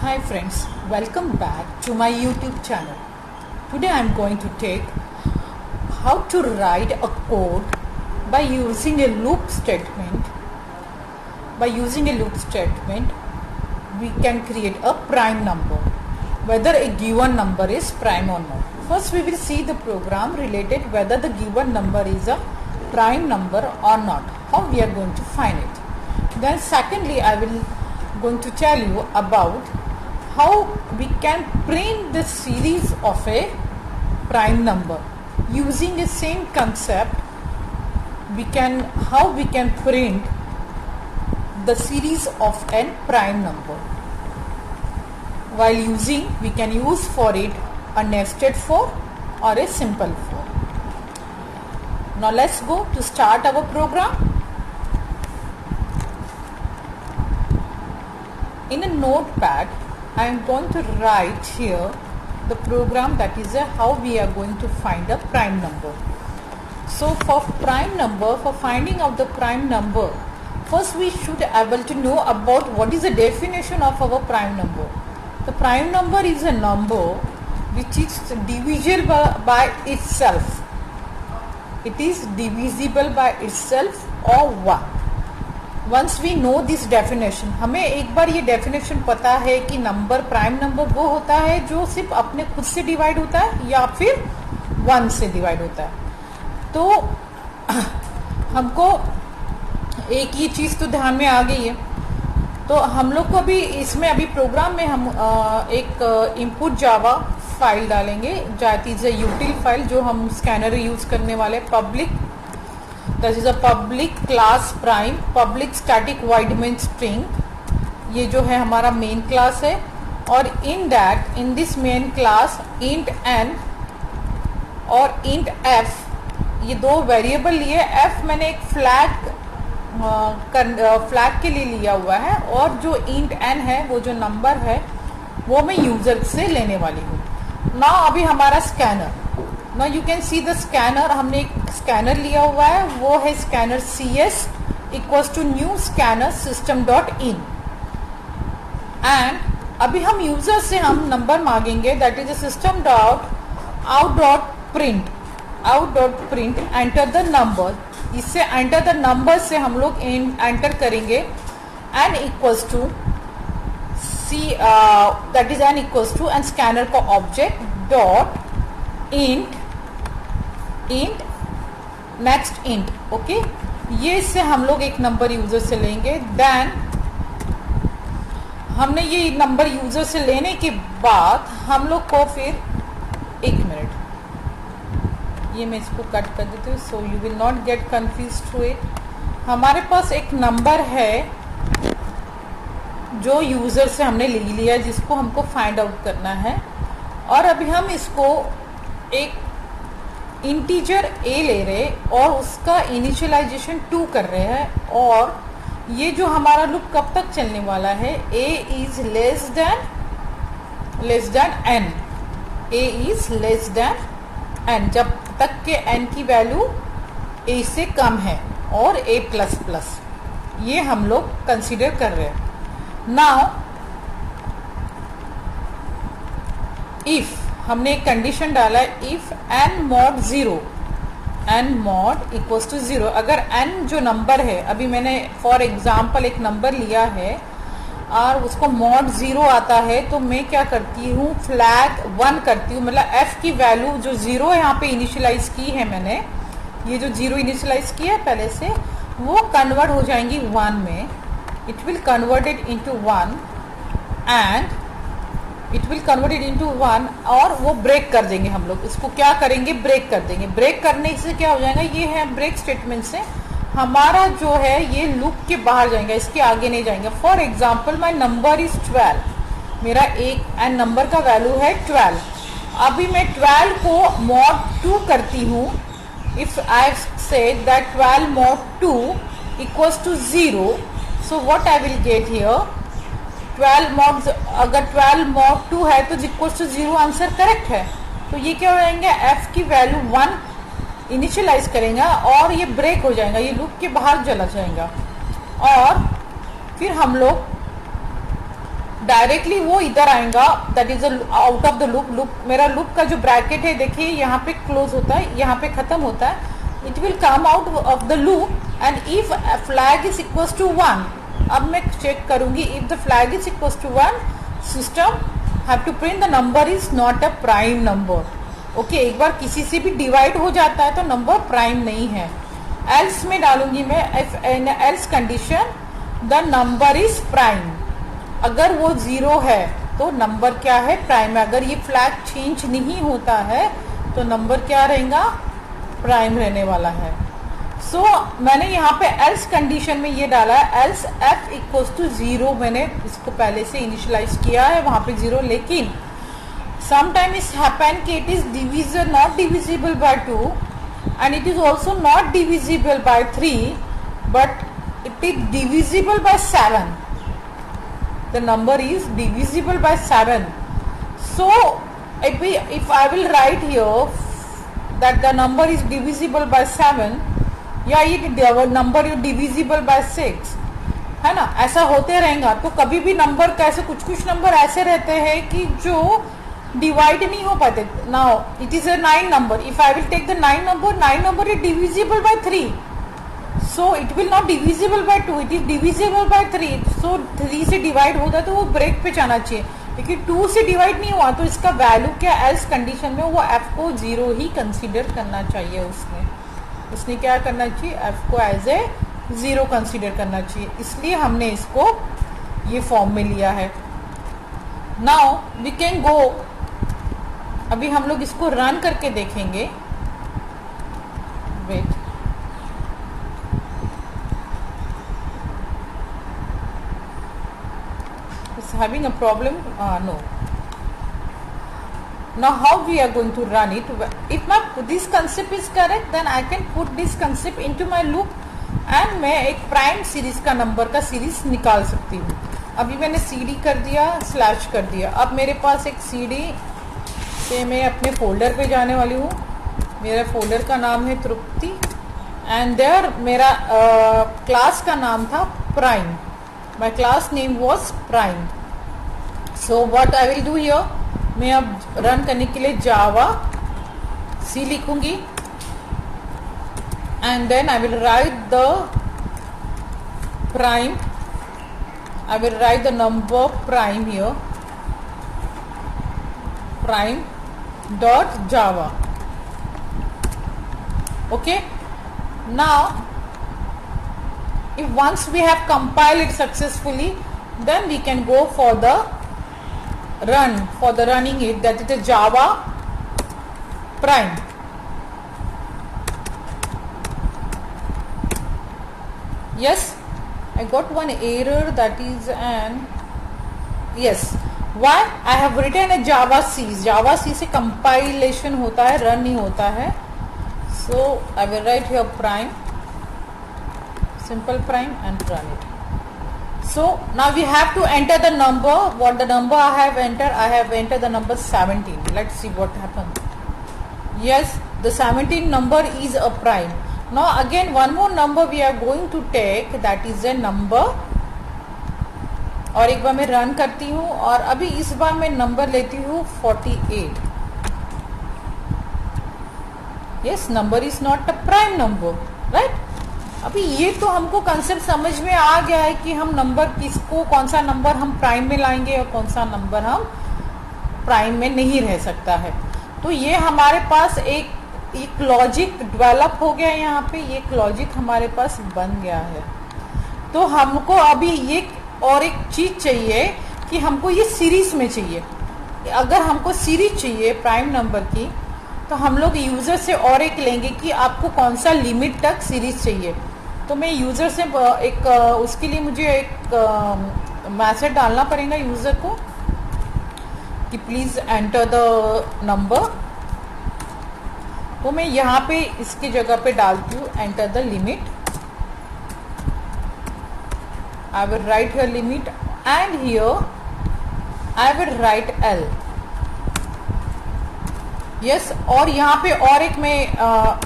Hi friends, welcome back to my YouTube channel. Today I am going to take how to write a code by using a loop statement. By using a loop statement, we can create a prime number, whether a given number is prime or not. First we will see the program related whether the given number is a prime number or not, how we are going to find it. Then secondly, I will going to tell you about how we can print the series of a prime number using the same concept. How we can print the series of a prime number while we can use for it a nested for or a simple for. Now let's go to start our program. In a notepad, I am going to write here the program that is how we are going to find a prime number. So for finding out the prime number, first we should able to know about what is the definition of our prime number. The prime number is a number which is divisible by itself. It is divisible by itself or 1. Once we know this definition, हमें एक बार ये definition पता है कि number prime number वो होता है जो सिर्फ अपने खुद से डिवाइड होता है या फिर 1 से डिवाइड होता है। तो हमको एक ये चीज तो ध्यान में आ गई है। तो हम लोग को अभी इसमें अभी प्रोग्राम में हम एक इनपुट जावा फाइल डालेंगे, that is a util file जो हम स्कैनर यूज करने वाले public, that is a public class prime public static void main string, ये जो है हमारा मेन क्लास है। और in this main class int n और इंट एफ, ये दो वेरिएबल लिए। एफ मैंने एक फ्लैग के लिए लिया हुआ है और जो इंट एन है वो जो नंबर है वो मैं यूजर से लेने वाली हूँ। ना अभी हमारा स्कैनर, ना you can see the scanner, हमने एक स्कैनर लिया हुआ है, वो है scanner CS equals to new scanner system dot in. And अभी हम यूजर से हम नंबर मांगेंगे, that is system dot out dot print enter the number. इससे एंटर द नंबर से हम लोग एंटर करेंगे n equals to c, that is n equals to and scanner का object dot int next int. Okay, ये इससे हम लोग एक नंबर यूजर से लेंगे। देन हमने ये नंबर यूजर से लेने के बाद हम लोग को फिर एक मिनट, ये मैं इसको कट कर देती हूँ so you will not get confuse to it. हमारे पास एक नंबर है जो यूजर से हमने ले लिया, जिसको हमको फाइंड आउट करना है। और अभी हम इसको एक इंटीजर a ले रहे और उसका इनिशियलाइजेशन 2 कर रहे हैं। और ये जो हमारा लूप कब तक चलने वाला है, a is less than n, a is less than n, जब तक के n की वैल्यू a से कम है और a प्लस प्लस, ये हम लोग कंसीडर कर रहे हैं। नाउ इफ हमने एक कंडीशन डाला है, if n mod 0, n mod equals to 0, अगर n जो नंबर है, अभी मैंने फॉर एग्जाम्पल एक नंबर लिया है और उसको mod 0 आता है, तो मैं क्या करती हूँ, फ्लैग 1 करती हूँ, मतलब f की वैल्यू जो 0 यहाँ पे इनिशियलाइज की है मैंने, ये जो 0 इनिशियलाइज किया है पहले से, वो कन्वर्ट हो जाएंगी 1 में। It will converted into 1 and it will converted into 1 और वो ब्रेक कर देंगे। हम लोग इसको क्या करेंगे, ब्रेक कर देंगे। ब्रेक करने से क्या हो जाएगा, ये है ब्रेक स्टेटमेंट से हमारा जो है ये लूप के बाहर जाएंगे, इसके आगे नहीं जाएंगे। For example my number is 12, मेरा एक एंड नंबर का वैल्यू है 12। अभी मैं 12 को mod 2 करती हूँ। If I said that 12 mod 2 equals to 0, so what I will get here, 12 mod, अगर 12 mod 2 है तो इक्वल टू 0 आंसर करेक्ट है। तो ये क्या हो जाएंगे, f की वैल्यू 1 इनिशियलाइज करेगा और ये ब्रेक हो जाएगा, ये लूप के बाहर चला जाएगा। और फिर हम लोग डायरेक्टली वो इधर आएगा, that is out of the loop. मेरा लूप का जो ब्रैकेट है देखिए यहाँ पे क्लोज होता है, यहाँ पे खत्म होता है. It will come out of the loop and if flag is equal to 1. अब मैं चेक करूंगी if the flag is equal to 1, system have to print the number is not a prime number. Okay, एक बार किसी से भी divide हो जाता है तो नंबर प्राइम नहीं है. एल्स में डालूंगी मैं, if in else condition the number is prime. अगर वो 0 है तो नंबर क्या है, प्राइम है. अगर ये फ्लैग चेंज नहीं होता है तो नंबर क्या रहेगा, प्राइम रहने वाला है. सो मैंने यहाँ पे एल्स कंडीशन में ये डाला है, एल्स f इक्वल्स टू 0. मैंने इसको पहले से इनिशियलाइज किया है वहां पे 0, लेकिन समटाइम इस हैपन कि it is division not divisible by 2 and it is also not divisible by 3 but it is divisible bye 7. The number is divisible by 7. So if I will write here that the number is divisible by 7, या ये number is divisible by 6, है ना, ऐसा होते रहेगा. तो कभी भी नंबर कैसे, कुछ नंबर ऐसे रहते हैं कि जो डिवाइड नहीं हो पाते. Now it is a 9 number. If I will take the 9 number is divisible by 3. So it will not divisible by 2, it is divisible by 3. So 3 से डिवाइड होता तो वो ब्रेक पे जाना चाहिए, लेकिन 2 से डिवाइड नहीं हुआ तो इसका वैल्यू क्या, एल्स कंडीशन में वो f को 0 ही कंसीडर करना चाहिए. उसने क्या करना चाहिए, f को एज ए 0 कंसीडर करना चाहिए. इसलिए हमने इसको ये फॉर्म में लिया है. नाउ वी कैन गो, अभी हम लोग इसको रन करके देखेंगे. Wait, having a problem, no. Now how we are going to run it? If this concept is correct, then I can put this concept into my loop and मैं एक prime series का number का series निकाल सकती हूँ. अभी मैंने CD कर दिया, स्लैश कर दिया. अब मेरे पास एक CD से मैं अपने फोल्डर पे जाने वाली हूँ. मेरा फोल्डर का नाम है तृप्ति एंड देयर मेरा क्लास का नाम था prime. My class name was prime. So what I will do here, मैं अब रन करने के लिए जावा C लिखूंगी and then I will write the prime. I will write the number prime here, prime dot java. Okay, now if once we have compiled it successfully, then we can go for the running it, that is the java prime. Yes, I got one error, that is why I have written a java C. से compilation होता है, run नहीं होता है. So I will write here prime, simple prime and run it. So now we have to enter the number. What the number I have entered? I have entered the number 17. Let's see what happens. Yes, the 17 number is a prime. Now again one more number we are going to take, that is a number. और एक बार मैं run करती हूँ और अभी इस बार मैं number लेती हूँ 48. Yes, number is not a prime number, right? अभी ये तो हमको कंसेप्ट समझ में आ गया है कि हम नंबर किसको, कौन सा नंबर हम प्राइम में लाएंगे और कौन सा नंबर हम प्राइम में नहीं रह सकता है. तो ये हमारे पास एक लॉजिक डेवलप हो गया है. यहाँ पे ये लॉजिक हमारे पास बन गया है. तो हमको अभी ये और एक चीज चाहिए कि हमको ये सीरीज में चाहिए. अगर हमको सीरीज चाहिए प्राइम नंबर की, तो हम लोग यूजर से और एक लेंगे कि आपको कौन सा लिमिट तक सीरीज चाहिए. तो मैं यूजर से एक उसके लिए मुझे एक मैसेज डालना पड़ेगा यूजर को कि प्लीज एंटर द नंबर. तो मैं यहाँ पे इसकी जगह पे डालती हूँ enter the limit. I will write here limit and here I will write L. Yes, और यहाँ पे और एक मैं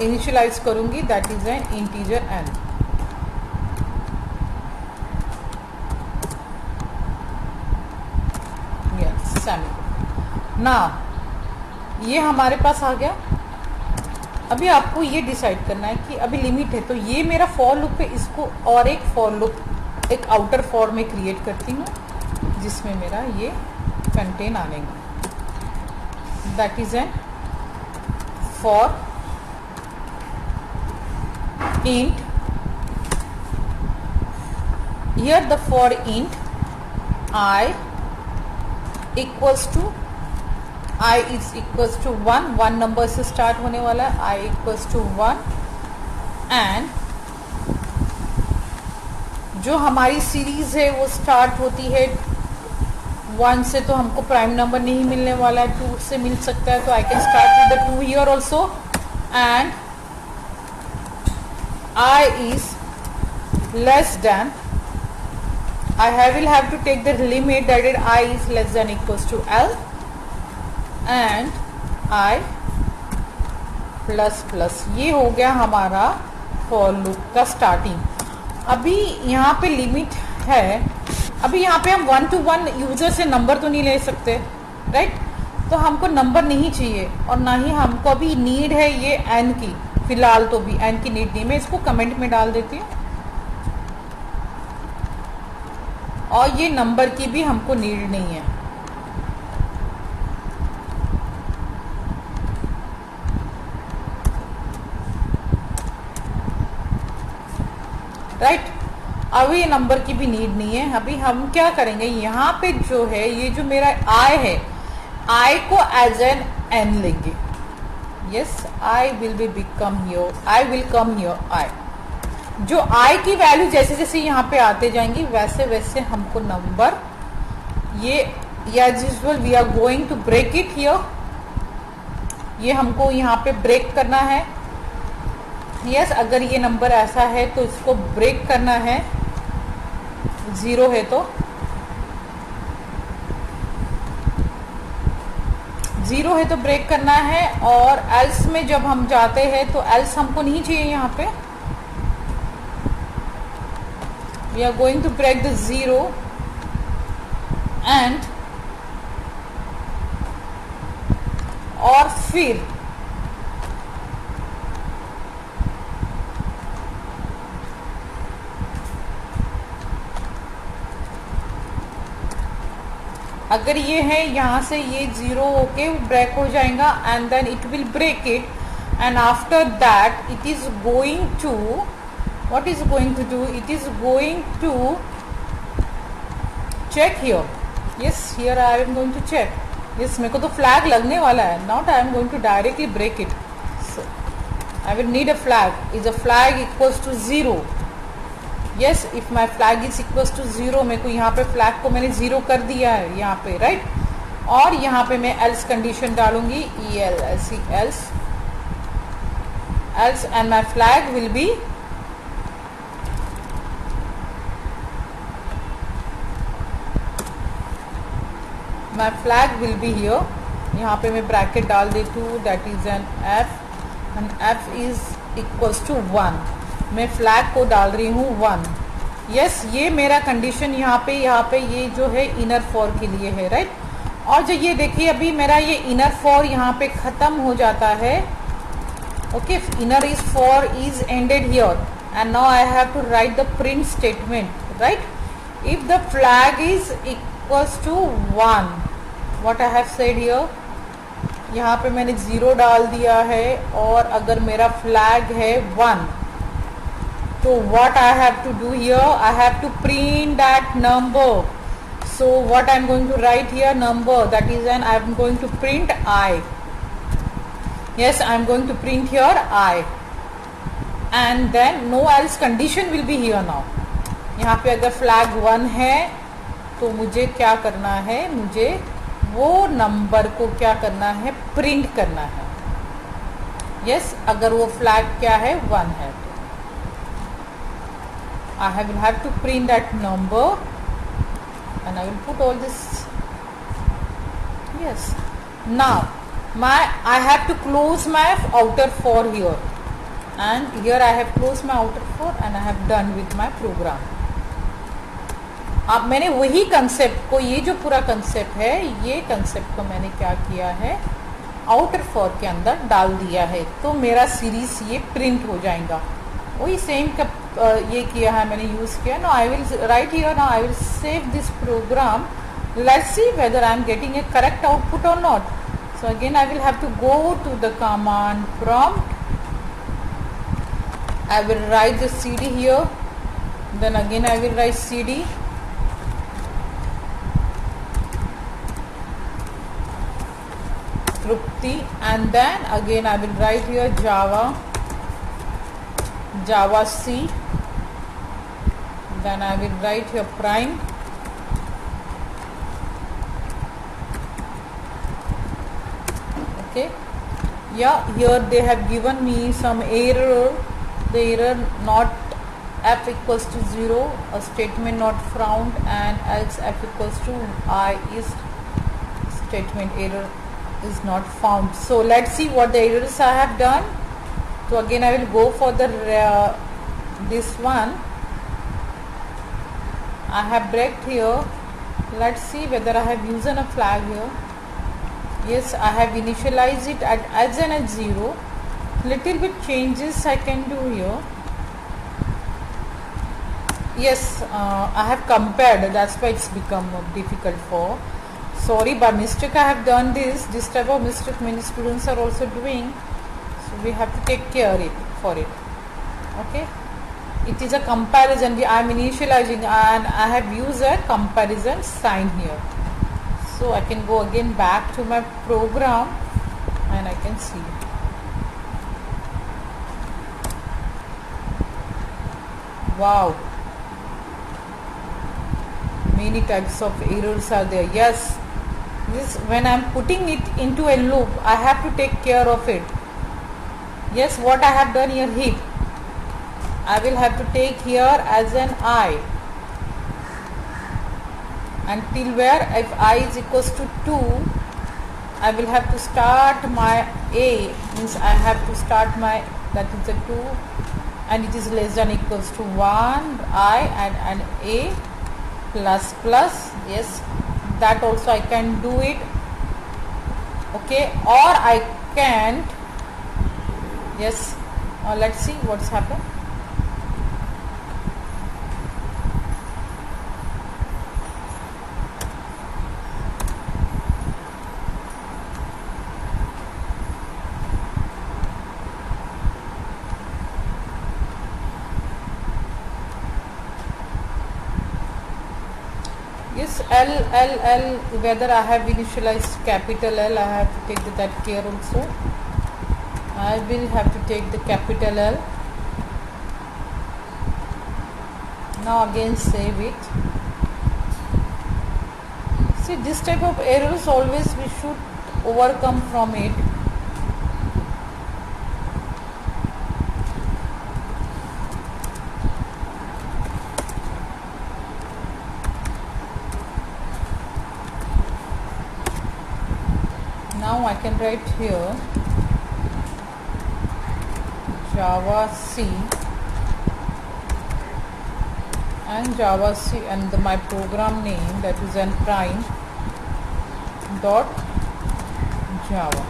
इनिशियलाइज करूंगी, that is N integer n. ना ये हमारे पास आ गया। अभी आपको ये डिसाइड करना है कि अभी लिमिट है, तो ये मेरा फॉर लूप है, इसको और एक फॉर लूप एक आउटर फॉर में क्रिएट करती हूँ जिसमें मेरा ये कंटेन आनेगा, that is n for int. Here the for int I equals to I is equals to 1 number से स्टार्ट होने वाला है, I equals to 1 एंड जो हमारी सीरीज है वो स्टार्ट होती है 1 से, तो हमको प्राइम नंबर नहीं मिलने वाला है, 2 से मिल सकता है, तो I can start with the 2 here also and I is less than, will have to take the limit that is I is less than equals to L and I plus plus। ये हो गया हमारा for loop का starting. अभी यहाँ पे limit है, अभी यहाँ पे हम 1 to 1 यूजर से नंबर तो नहीं ले सकते, राइट? तो हमको नंबर नहीं चाहिए और ना ही हमको अभी नीड है ये n की, फिलहाल तो भी n की नीड नहीं। मैं इसको कमेंट में डाल देती हूँ और ये नंबर की भी हमको नीड नहीं है। राइट, अभी ये नंबर की भी नीड नहीं है। अभी हम क्या करेंगे, यहाँ पे जो है ये जो मेरा i है, i को एज एन n लेंगे। Yes, I will be become here, I will come here I। जो I की वैल्यू जैसे जैसे यहाँ पे आते जाएंगी वैसे वैसे हमको नंबर ये as usual we are going to break it here, ये हमको यहाँ पे ब्रेक करना है। यस, अगर ये नंबर ऐसा है तो इसको ब्रेक करना है, 0 है तो 0 है तो ब्रेक करना है, और एल्स में जब हम जाते हैं तो एल्स हमको नहीं चाहिए। यहाँ पे we are going to break the 0 and और फिर अगर ये है यहाँ से ये 0 होके ब्रेक हो जाएगा and then it will break it and after that it is going to what is going to do, it is going to check here. Yes, here I am going to check. Yes, मेरे को तो flag लगने वाला है, not I am going to directly break it, I will need a flag. Is a flag equals to 0। Yes, if my flag is equals to 0, मेरे को यहाँ पे फ्लैग को मैंने 0 कर दिया है यहाँ पे, राइट? और यहाँ पे मैं एल्स कंडीशन डालूंगी, else and my flag will be here. यहाँ पे मैं ब्रैकेट डाल देती हूँ, that is n f and f is equals to 1। मैं फ्लैग को डाल रही हूँ 1। यस, ये मेरा कंडीशन यहाँ पे ये जो है इनर फॉर के लिए है, राइट? और जो ये देखिए अभी मेरा ये इनर फॉर यहाँ पे खत्म हो जाता है। Okay, inner is for is ended here and now I have to write the print statement, right? If the flag is equals to 1, what I have said here, यहाँ पे मैंने 0 डाल दिया है, और अगर मेरा फ्लैग है 1, so what I have to do here, I have to print that number. So what I'm going to write here, number, that is an I'm going to print I. Yes, I'm going to print here I, and then no else condition will be here now. यहाँ पे अगर flag 1 है तो मुझे क्या करना है, मुझे वो नंबर को क्या करना है, प्रिंट करना है। यस, अगर वो फ्लैग क्या है, 1 है, I will have to print that number and I will put all this. Yes, now I have to close my outer for here, and here I have closed my outer for and I have done with my program. अब मैंने वही concept को, ये जो पूरा concept है, ये concept को मैंने क्या किया है, आउटर फॉर के अंदर डाल दिया है, तो मेरा सीरीज ये प्रिंट हो जाएगा। वही सेम का ये किया है मैंने, यूज किया। Now I will write here, now I will save this program, let's see whether I am getting a correct output और not. So again I will have to go to the command prompt, I will write the cd here, then again I will write cd Trupti, and then again I will write here Java C, then I will write here prime, okay. Yeah, here they have given me some error, the error not f equals to 0, a statement not found, and else f equals to I is statement error is not found. So let's see what the errors I have done. So again I will go for the this one. I have breaked here. Let's see whether I have used a flag here. Yes, I have initialized it as an at 0. Little bit changes I can do here. Yes, I have compared, that's why it's become difficult for. Sorry, by mistake I have done this. This type of mistake many students are also doing. So we have to take care for it. Okay. It is a comparison. I am initializing and I have used a comparison sign here. So I can go again back to my program and I can see. Wow. Many types of errors are there. Yes. This, when I am putting it into a loop, I have to take care of it. Yes, what I have done here, heap. I will have to take here as an I. Until where, if I is equals to 2, I will have to start my A, means I have to start my, that is a 2, and it is less than equals to 1, I and A plus plus. Yes, that also I can do it. Okay, or I can't. Yes, let's see what's happened. Yes, L, whether I have initialized capital L, I have to take that care also. I will have to take the capital L. Now again save it. See, this type of errors always we should overcome from it. Now I can write here Java C and Java C and my program name, that is an prime dot Java.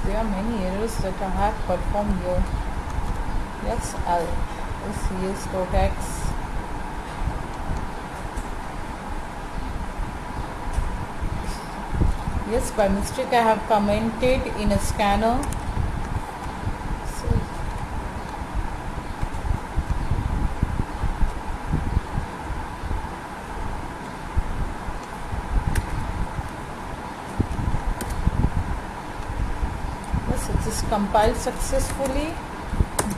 There are many errors that I have performed here. Yes, CS.x. Yes, by mistake I have commented in a scanner. So, yes, it is compiled successfully.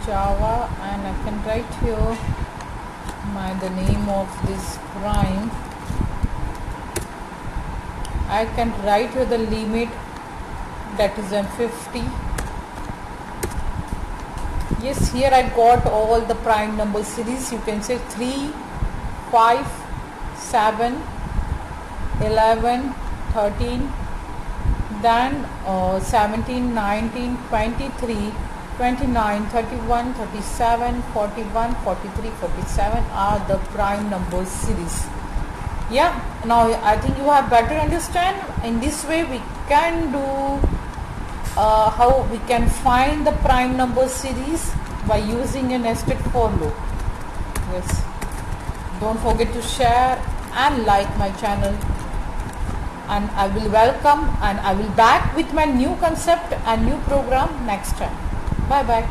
Java, and I can write here the name of this prime. I can write here the limit, that is 50. Yes, here I got all the prime number series. You can say 3, 5, 7, 11, 13. then 17, 19, 23, 29, 31, 37, 41, 43, 47 are the prime number series. Yeah, now I think you have better understand. In this way we can do how we can find the prime number series by using a nested for loop. Yes, don't forget to share and like my channel, and I will welcome and I will back with my new concept and new program next time. Bye bye.